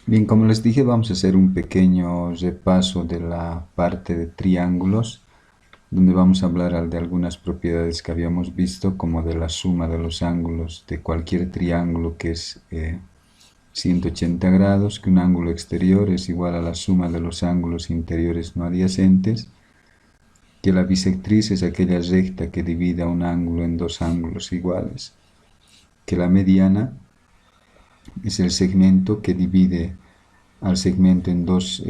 Bien, como les dije, vamos a hacer un pequeño repaso de la parte de triángulos, donde vamos a hablar de algunas propiedades que habíamos visto, como de la suma de los ángulos de cualquier triángulo que es 180 grados, que un ángulo exterior es igual a la suma de los ángulos interiores no adyacentes, que la bisectriz es aquella recta que divide un ángulo en dos ángulos iguales, que la mediana es el segmento que divide al segmento en dos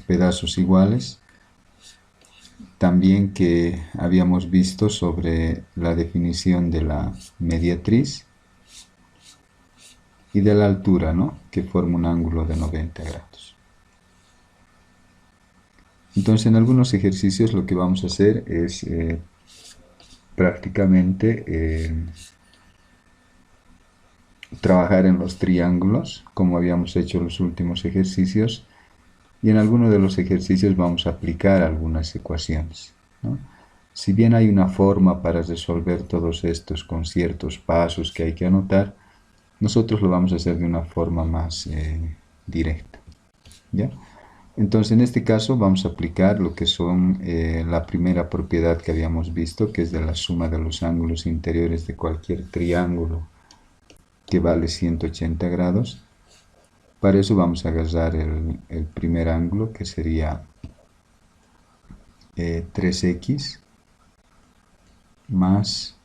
pedazos iguales. También que habíamos visto sobre la definición de la mediatriz y de la altura, ¿no?, que forma un ángulo de 90 grados. Entonces, en algunos ejercicios lo que vamos a hacer es prácticamente trabajar en los triángulos, como habíamos hecho los últimos ejercicios, y en algunos de los ejercicios vamos a aplicar algunas ecuaciones, ¿no? Si bien hay una forma para resolver todos estos con ciertos pasos que hay que anotar, nosotros lo vamos a hacer de una forma más directa, ¿ya? Entonces, en este caso vamos a aplicar lo que son la primera propiedad que habíamos visto, que es de la suma de los ángulos interiores de cualquier triángulo que vale 180 grados. Para eso vamos a agarrar el primer ángulo, que sería 3x más,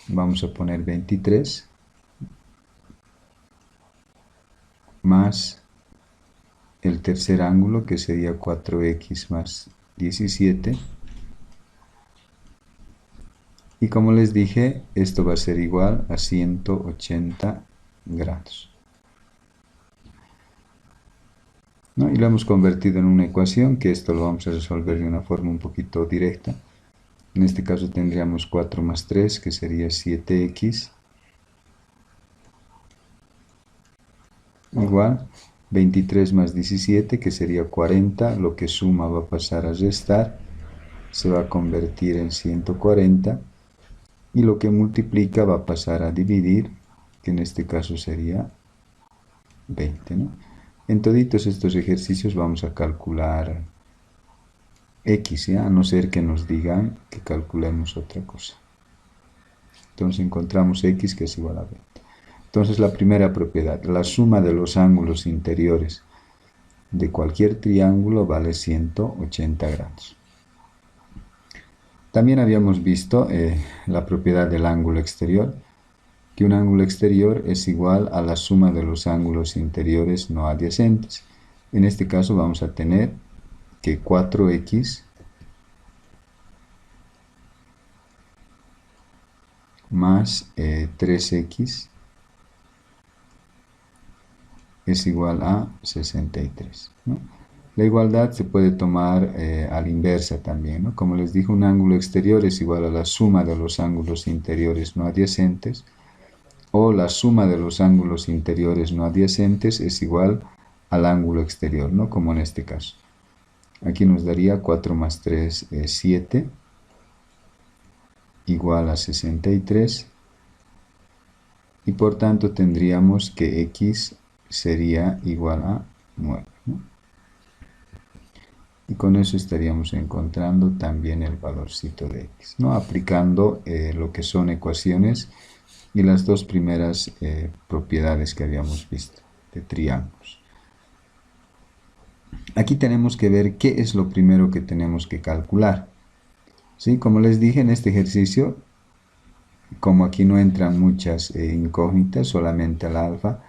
vamos a poner 23, más el tercer ángulo, que sería 4x más 17. Y como les dije, esto va a ser igual a 180 grados, ¿no? Y lo hemos convertido en una ecuación, que esto lo vamos a resolver de una forma un poquito directa. En este caso tendríamos 4 más 3, que sería 7x, igual 23 más 17, que sería 40, lo que suma va a pasar a restar, se va a convertir en 140, y lo que multiplica va a pasar a dividir, que en este caso sería 20, ¿no? En toditos estos ejercicios vamos a calcular x, ¿ya? A no ser que nos digan que calculemos otra cosa. Entonces encontramos x, que es igual a 20. Entonces, la primera propiedad, la suma de los ángulos interiores de cualquier triángulo vale 180 grados. También habíamos visto la propiedad del ángulo exterior, que un ángulo exterior es igual a la suma de los ángulos interiores no adyacentes. En este caso vamos a tener que 4x más 3x es igual a 63, ¿no? La igualdad se puede tomar a la inversa también, ¿no? Como les dije, un ángulo exterior es igual a la suma de los ángulos interiores no adyacentes, o la suma de los ángulos interiores no adyacentes es igual al ángulo exterior, ¿no?, como en este caso. Aquí nos daría 4 más 3 es 7, igual a 63, y por tanto tendríamos que x sería igual a 9, ¿no? Y con eso estaríamos encontrando también el valorcito de x, ¿no?, aplicando lo que son ecuaciones y las dos primeras propiedades que habíamos visto de triángulos. Aquí tenemos que ver qué es lo primero que tenemos que calcular, ¿sí? Como les dije, en este ejercicio, como aquí no entran muchas incógnitas, solamente el alfa,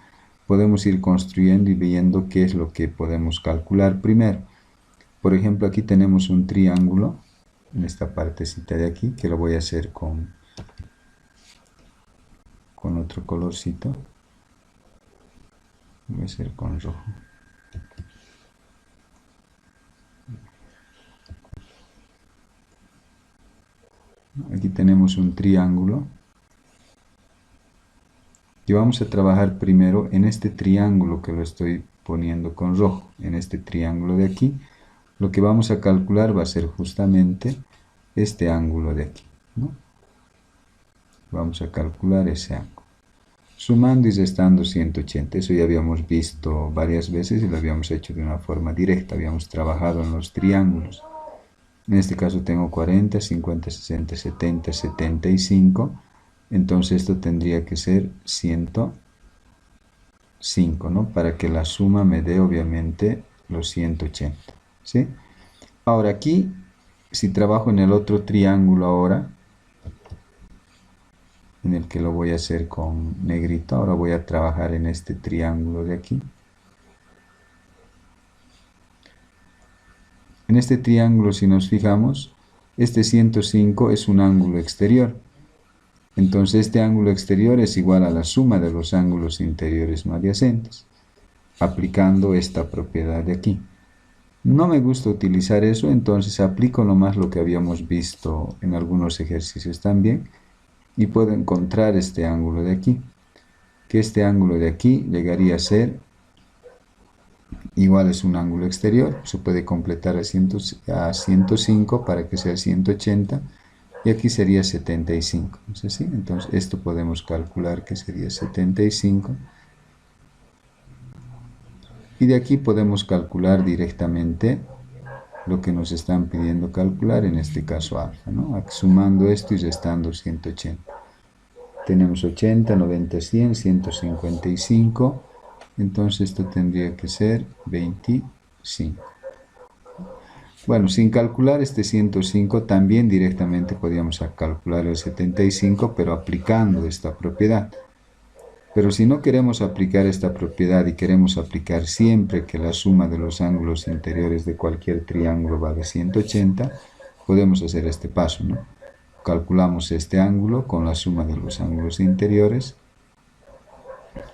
podemos ir construyendo y viendo qué es lo que podemos calcular primero. Por ejemplo, aquí tenemos un triángulo, en esta partecita de aquí, que lo voy a hacer con otro colorcito. Voy a hacer con rojo. Aquí tenemos un triángulo. Y vamos a trabajar primero en este triángulo que lo estoy poniendo con rojo, en este triángulo de aquí. Lo que vamos a calcular va a ser justamente este ángulo de aquí, ¿no? Vamos a calcular ese ángulo. sumando y restando 180. Eso ya habíamos visto varias veces y lo habíamos hecho de una forma directa. Habíamos trabajado en los triángulos. En este caso tengo 40, 50, 60, 70, 75. Entonces esto tendría que ser 105, ¿no? Para que la suma me dé obviamente los 180, ¿sí? Ahora aquí, si trabajo en el otro triángulo ahora, en el que lo voy a hacer con negrito, ahora voy a trabajar en este triángulo de aquí. En este triángulo, si nos fijamos, este 105 es un ángulo exterior. Entonces este ángulo exterior es igual a la suma de los ángulos interiores no adyacentes, aplicando esta propiedad de aquí. No me gusta utilizar eso, entonces aplico nomás lo que habíamos visto en algunos ejercicios también, y puedo encontrar este ángulo de aquí, que este ángulo de aquí llegaría a ser igual, es un ángulo exterior, se puede completar a 105 para que sea 180, y aquí sería 75, ¿no es así? Entonces esto podemos calcular que sería 75, y de aquí podemos calcular directamente lo que nos están pidiendo calcular, en este caso alfa, ¿no? Sumando esto y restando 180. Tenemos 80, 90, 100, 155, entonces esto tendría que ser 25. Bueno, sin calcular este 105, también directamente podríamos calcular el 75, pero aplicando esta propiedad. Pero si no queremos aplicar esta propiedad y queremos aplicar siempre que la suma de los ángulos interiores de cualquier triángulo vale 180, podemos hacer este paso, ¿no? Calculamos este ángulo con la suma de los ángulos interiores,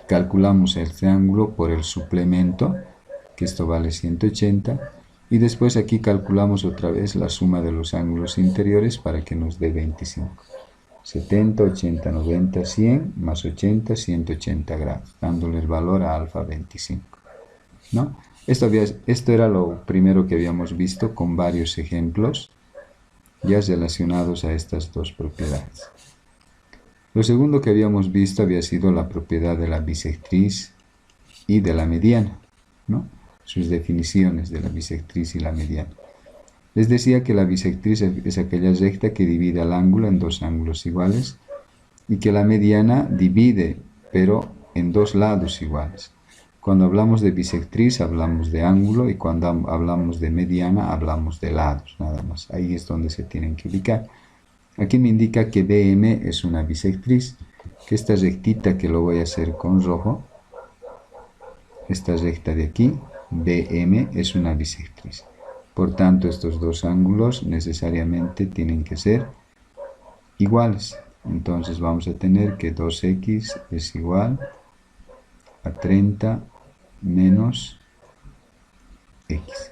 calculamos este ángulo por el suplemento, que esto vale 180, y después aquí calculamos otra vez la suma de los ángulos interiores para que nos dé 25. 70, 80, 90, 100, más 80, 180 grados, dándole el valor a alfa 25, ¿no? Esto era lo primero que habíamos visto con varios ejemplos ya relacionados a estas dos propiedades. Lo segundo que habíamos visto había sido la propiedad de la bisectriz y de la mediana, ¿no? Sus definiciones de la bisectriz y la mediana. Les decía que la bisectriz es aquella recta que divide al ángulo en dos ángulos iguales, y que la mediana divide, pero en dos lados iguales. Cuando hablamos de bisectriz hablamos de ángulo, y cuando hablamos de mediana hablamos de lados, nada más. Ahí es donde se tienen que ubicar. Aquí me indica que BM es una bisectriz, que esta rectita que lo voy a hacer con rojo, esta recta de aquí, BM es una bisectriz. Por tanto, estos dos ángulos necesariamente tienen que ser iguales. Entonces vamos a tener que 2x es igual a 30 menos x,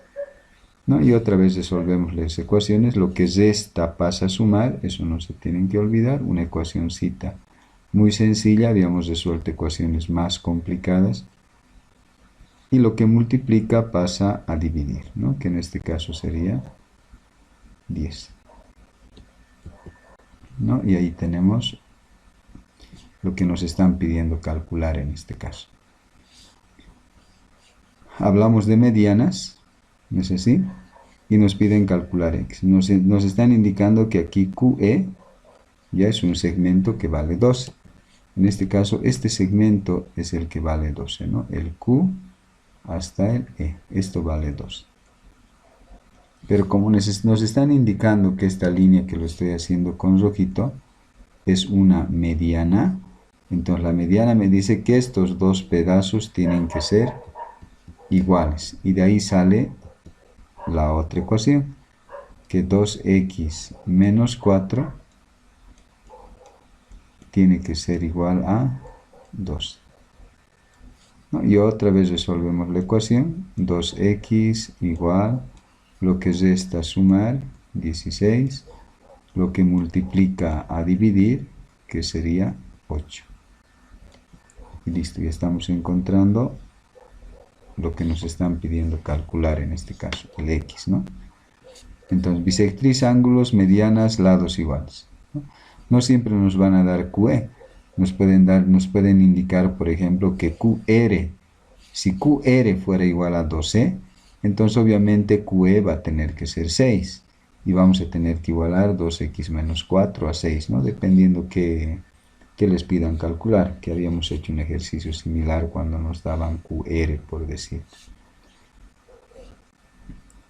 ¿no? Y otra vez resolvemos las ecuaciones. Lo que resta pasa a sumar, eso no se tienen que olvidar. Una ecuacióncita muy sencilla, habíamos resuelto ecuaciones más complicadas. Y lo que multiplica pasa a dividir, ¿no? Que en este caso sería 10, ¿no? Y ahí tenemos lo que nos están pidiendo calcular en este caso. Hablamos de medianas, ¿no es así? Y nos piden calcular x. Nos están indicando que aquí QE ya es un segmento que vale 12. En este caso, este segmento es el que vale 12, ¿no? El Q hasta el E. Esto vale 2. Pero como nos están indicando que esta línea que lo estoy haciendo con rojito es una mediana, entonces la mediana me dice que estos dos pedazos tienen que ser iguales. Y de ahí sale la otra ecuación, que 2x menos 4 tiene que ser igual a 2. ¿No? Y otra vez resolvemos la ecuación, 2x igual, lo que resta sumar, 16, lo que multiplica a dividir, que sería 8. Y listo, ya estamos encontrando lo que nos están pidiendo calcular en este caso, el x, ¿no? Entonces, bisectriz, ángulos, medianas, lados iguales, ¿no? No siempre nos van a dar QE. nos pueden indicar, por ejemplo, que QR, si QR fuera igual a 2e, entonces obviamente QE va a tener que ser 6, y vamos a tener que igualar 2x menos 4 a 6, ¿no? Dependiendo que les pidan calcular, que habíamos hecho un ejercicio similar cuando nos daban QR, por decir.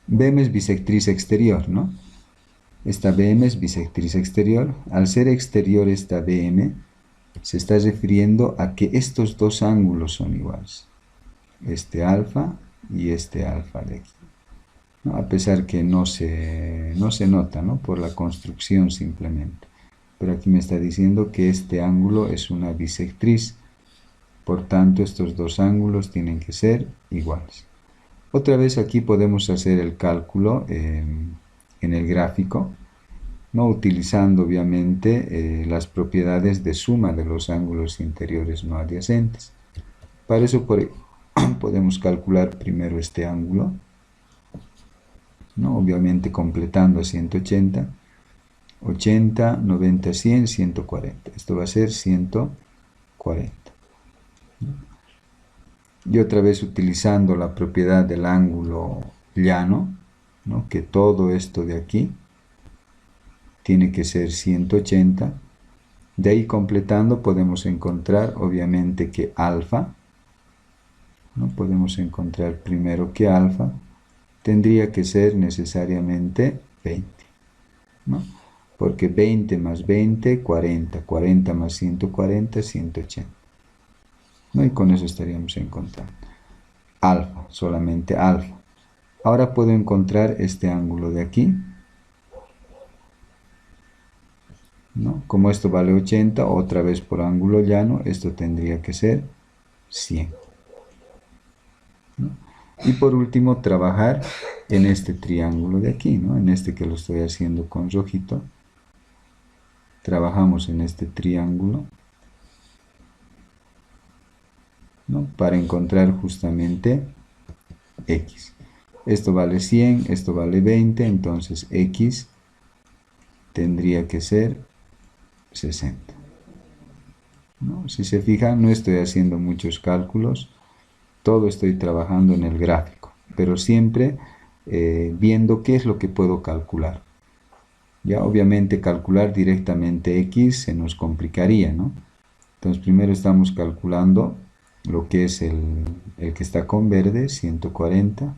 BM es bisectriz exterior, ¿no? Esta BM es bisectriz exterior. Al ser exterior esta BM, se está refiriendo a que estos dos ángulos son iguales. Este alfa y este alfa de aquí, ¿no? A pesar que no se nota, ¿no? Por la construcción simplemente. Pero aquí me está diciendo que este ángulo es una bisectriz. Por tanto, estos dos ángulos tienen que ser iguales. Otra vez aquí podemos hacer el cálculo en el gráfico, no utilizando obviamente las propiedades de suma de los ángulos interiores no adyacentes. Para eso podemos calcular primero este ángulo, ¿no? Obviamente completando a 180, 80, 90, 100, 140. Esto va a ser 140. Y otra vez utilizando la propiedad del ángulo llano, ¿no? Que todo esto de aquí tiene que ser 180. De ahí completando podemos encontrar obviamente que alfa, ¿no? Podemos encontrar primero que alfa tendría que ser necesariamente 20, ¿no? Porque 20 más 20, 40, 40 más 140, 180. ¿No? Y con eso estaríamos encontrando alfa, solamente alfa. Ahora puedo encontrar este ángulo de aquí, ¿no? Como esto vale 80, otra vez por ángulo llano, esto tendría que ser 100, ¿no? Y por último, trabajar en este triángulo de aquí, ¿no? En este que lo estoy haciendo con rojito. Trabajamos en este triángulo, ¿no? Para encontrar justamente X. Esto vale 100, esto vale 20, entonces X tendría que ser 60, ¿no? Si se fijan, no estoy haciendo muchos cálculos, todo estoy trabajando en el gráfico, pero siempre viendo qué es lo que puedo calcular. Ya obviamente calcular directamente X se nos complicaría, ¿no? Entonces primero estamos calculando lo que es el que está con verde, 140.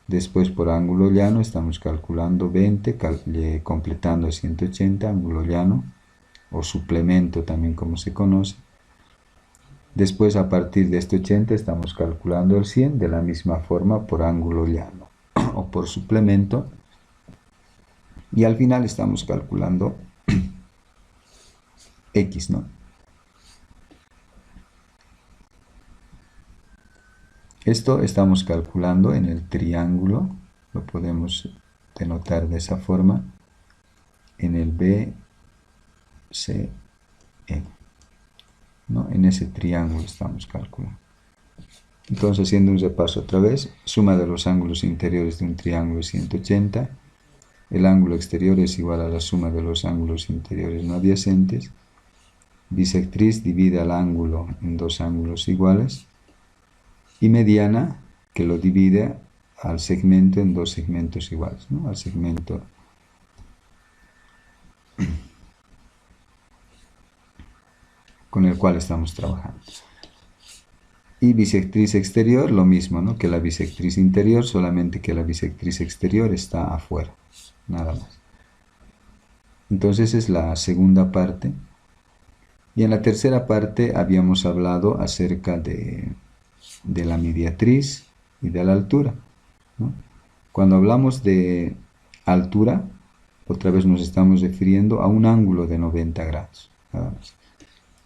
Después por ángulo llano estamos calculando 20, completando a 180, ángulo llano, o suplemento también como se conoce. Después a partir de este 80 estamos calculando el 100 de la misma forma por ángulo llano o por suplemento. Y al final estamos calculando X, ¿no? Esto estamos calculando en el triángulo, lo podemos denotar de esa forma, en el BCN, ¿no? En ese triángulo estamos calculando. Entonces, haciendo un repaso otra vez, suma de los ángulos interiores de un triángulo es 180, el ángulo exterior es igual a la suma de los ángulos interiores no adyacentes, bisectriz divide al ángulo en dos ángulos iguales, y mediana, que lo divide al segmento en dos segmentos iguales, ¿no? Al segmento con el cual estamos trabajando. Y bisectriz exterior, lo mismo, ¿no? Que la bisectriz interior, solamente que la bisectriz exterior está afuera, nada más. Entonces es la segunda parte. Y en la tercera parte habíamos hablado acerca de la mediatriz y de la altura, ¿no? Cuando hablamos de altura, otra vez nos estamos refiriendo a un ángulo de 90 grados, nada más.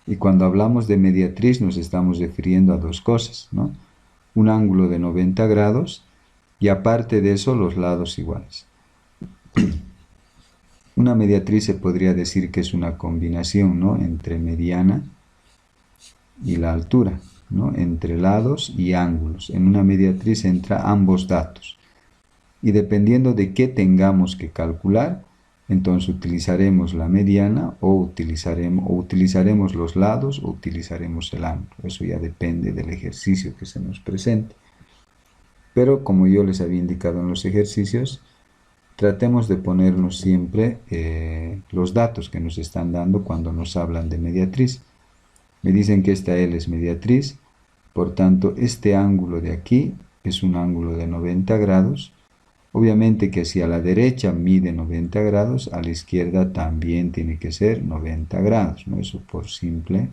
Y cuando hablamos de mediatriz nos estamos refiriendo a dos cosas, ¿no? Un ángulo de 90 grados y aparte de eso los lados iguales. Una mediatriz se podría decir que es una combinación, ¿no? Entre mediana y la altura, ¿no? Entre lados y ángulos. En una mediatriz entra ambos datos. Y dependiendo de qué tengamos que calcular, Entonces utilizaremos la mediana o utilizaremos los lados o utilizaremos el ángulo. Eso ya depende del ejercicio que se nos presente. Pero como yo les había indicado en los ejercicios, tratemos de ponernos siempre los datos que nos están dando cuando nos hablan de mediatriz. Me dicen que esta L es mediatriz, por tanto este ángulo de aquí es un ángulo de 90 grados. Obviamente que si a la derecha mide 90 grados, a la izquierda también tiene que ser 90 grados, ¿no? Eso por simple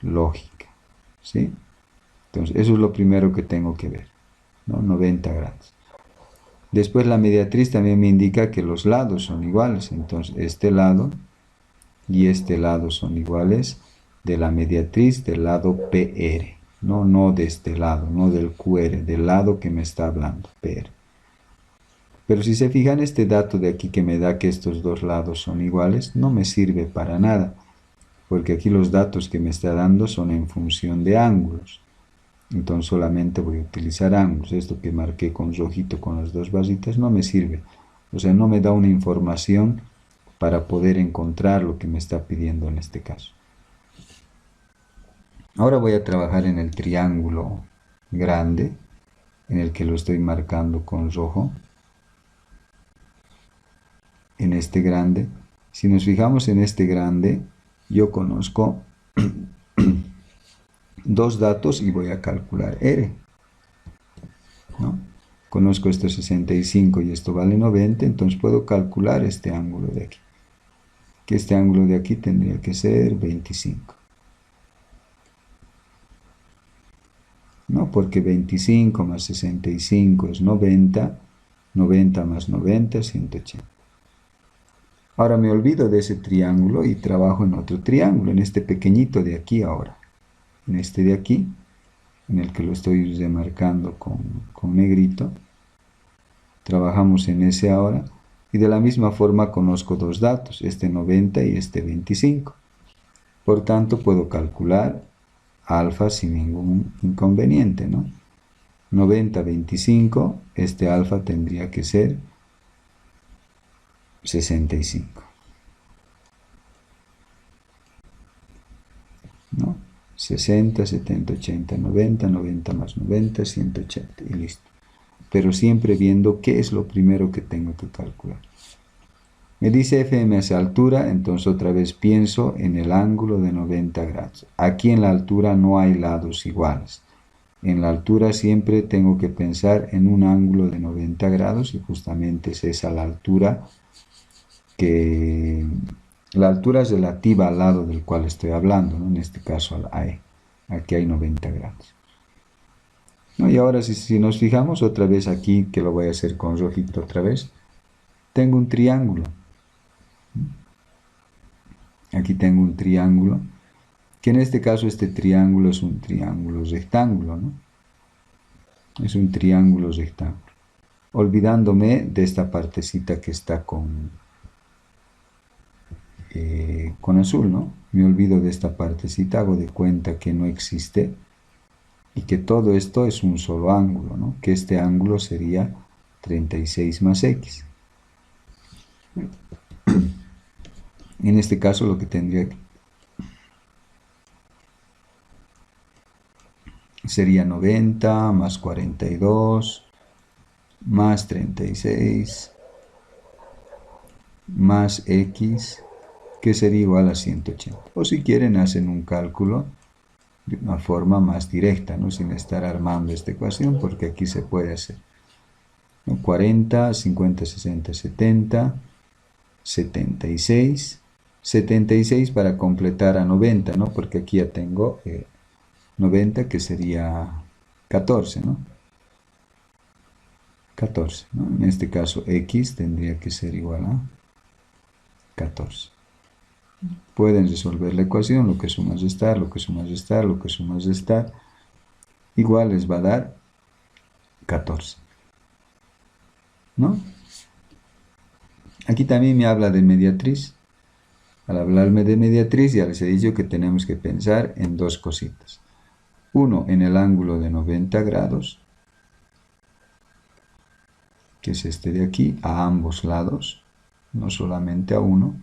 lógica, ¿sí? Entonces, eso es lo primero que tengo que ver, ¿no? 90 grados. Después la mediatriz también me indica que los lados son iguales, entonces este lado y este lado son iguales de la mediatriz del lado PR, no de este lado, no del QR, del lado que me está hablando, PR. Pero si se fijan, este dato de aquí que me da que estos dos lados son iguales, no me sirve para nada, porque aquí los datos que me está dando son en función de ángulos. Entonces solamente voy a utilizar ángulos. Esto que marqué con rojito con las dos barritas no me sirve. O sea, no me da una información para poder encontrar lo que me está pidiendo en este caso. Ahora voy a trabajar en el triángulo grande, en el que lo estoy marcando con rojo. En este grande, si nos fijamos en este grande, yo conozco dos datos y voy a calcular R, ¿no? Conozco esto 65 y esto vale 90, entonces puedo calcular este ángulo de aquí. Que este ángulo de aquí tendría que ser 25. ¿No? Porque 25 más 65 es 90, 90 más 90 es 180. Ahora me olvido de ese triángulo y trabajo en otro triángulo, en este pequeñito de aquí ahora. En este de aquí, en el que lo estoy remarcando con negrito. Trabajamos en ese ahora. Y de la misma forma conozco dos datos, este 90 y este 25. Por tanto, puedo calcular alfa sin ningún inconveniente, ¿no? 90, 25, este alfa tendría que ser 65, ¿no? 60, 70, 80, 90, 90 más 90, 180 y listo. Pero siempre viendo qué es lo primero que tengo que calcular. Me dice FM hacia altura, entonces otra vez pienso en el ángulo de 90 grados. Aquí en la altura no hay lados iguales. En la altura siempre tengo que pensar en un ángulo de 90 grados y justamente es esa la altura que... La altura es relativa al lado del cual estoy hablando, ¿no? En este caso al AE. Aquí hay 90 grados. ¿No? Y ahora si nos fijamos otra vez aquí, que lo voy a hacer con rojito otra vez, tengo un triángulo. Aquí tengo un triángulo, que en este caso este triángulo es un triángulo rectángulo, ¿no? Es un triángulo rectángulo. Olvidándome de esta partecita que está con azul, ¿no? Me olvido de esta partecita, hago de cuenta que no existe y que todo esto es un solo ángulo, ¿no? Que este ángulo sería 36 más X. En este caso lo que tendría sería 90 más 42 más 36 más X, que sería igual a 180. O si quieren hacen un cálculo de una forma más directa, ¿no? Sin estar armando esta ecuación, porque aquí se puede hacer, ¿no? 40, 50, 60, 70, 76, 76 para completar a 90, ¿no? Porque aquí ya tengo 90, que sería 14, ¿no? 14, ¿no? En este caso X tendría que ser igual a 14. Pueden resolver la ecuación, lo que suma es restar, lo que suma es restar, lo que suma es restar, igual les va a dar 14, ¿no? Aquí también me habla de mediatriz. Al hablarme de mediatriz ya les he dicho que tenemos que pensar en dos cositas. Uno, en el ángulo de 90 grados, que es este de aquí, a ambos lados. no solamente a uno,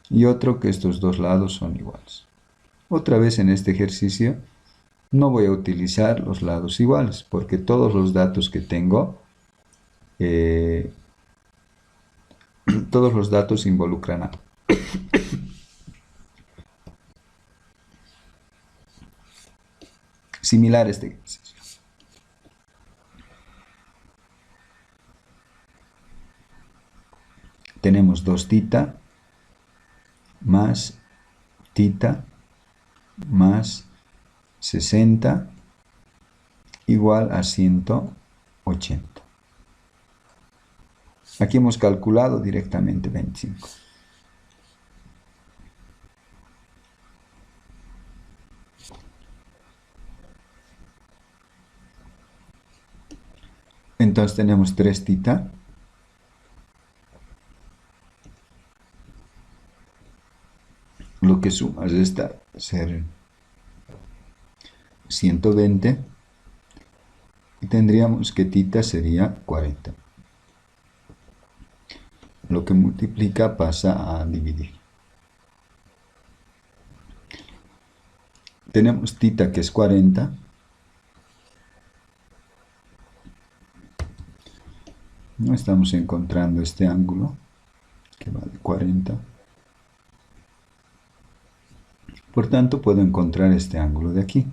y otro que estos dos lados son iguales. Otra vez en este ejercicio no voy a utilizar los lados iguales, porque todos los datos que tengo, todos los datos involucran a. Similar este ejercicio. Tenemos 2 tita más tita más 60 igual a 180. Aquí hemos calculado directamente 25. Entonces tenemos 3 tita lo que suma es esta, ser 120, y tendríamos que tita sería 40. Lo que multiplica pasa a dividir. Tenemos tita que es 40. No estamos encontrando este ángulo que vale 40. Por tanto, puedo encontrar este ángulo de aquí,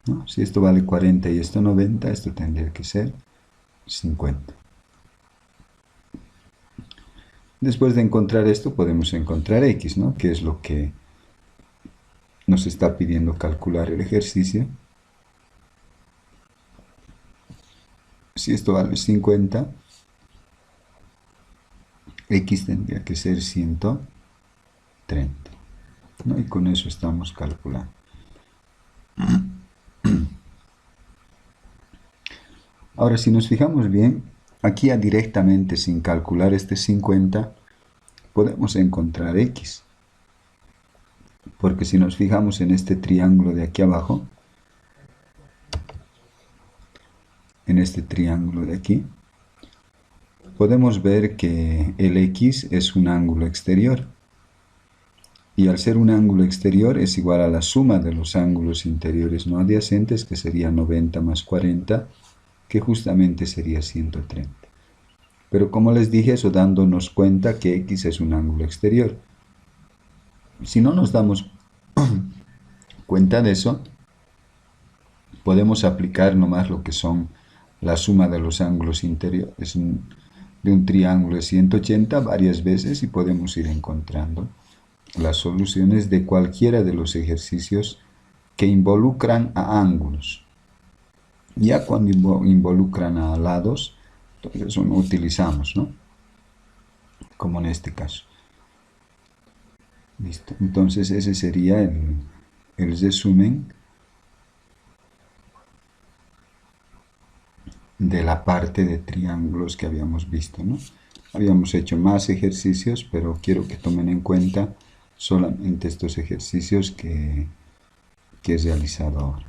¿no? Si esto vale 40 y esto 90, esto tendría que ser 50. Después de encontrar esto, podemos encontrar x, ¿no? Que es lo que nos está pidiendo calcular el ejercicio. Si esto vale 50, x tendría que ser 130. ¿No? Y con eso estamos calculando. Ahora, si nos fijamos bien, aquí ya directamente sin calcular este 50, podemos encontrar x. Porque si nos fijamos en este triángulo de aquí abajo, en este triángulo de aquí, podemos ver que el x es un ángulo exterior. Y al ser un ángulo exterior es igual a la suma de los ángulos interiores no adyacentes, que sería 90 más 40, que justamente sería 130. Pero como les dije, eso dándonos cuenta que x es un ángulo exterior. Si no nos damos cuenta de eso, podemos aplicar nomás lo que son la suma de los ángulos interiores de un triángulo de 180 varias veces y podemos ir encontrando las soluciones de cualquiera de los ejercicios que involucran a ángulos. Ya cuando involucran a lados, entonces eso no utilizamos, ¿no? Como en este caso. Listo. Entonces ese sería el resumen de la parte de triángulos que habíamos visto, ¿no? Habíamos hecho más ejercicios, pero quiero que tomen en cuenta solamente estos ejercicios que he realizado ahora.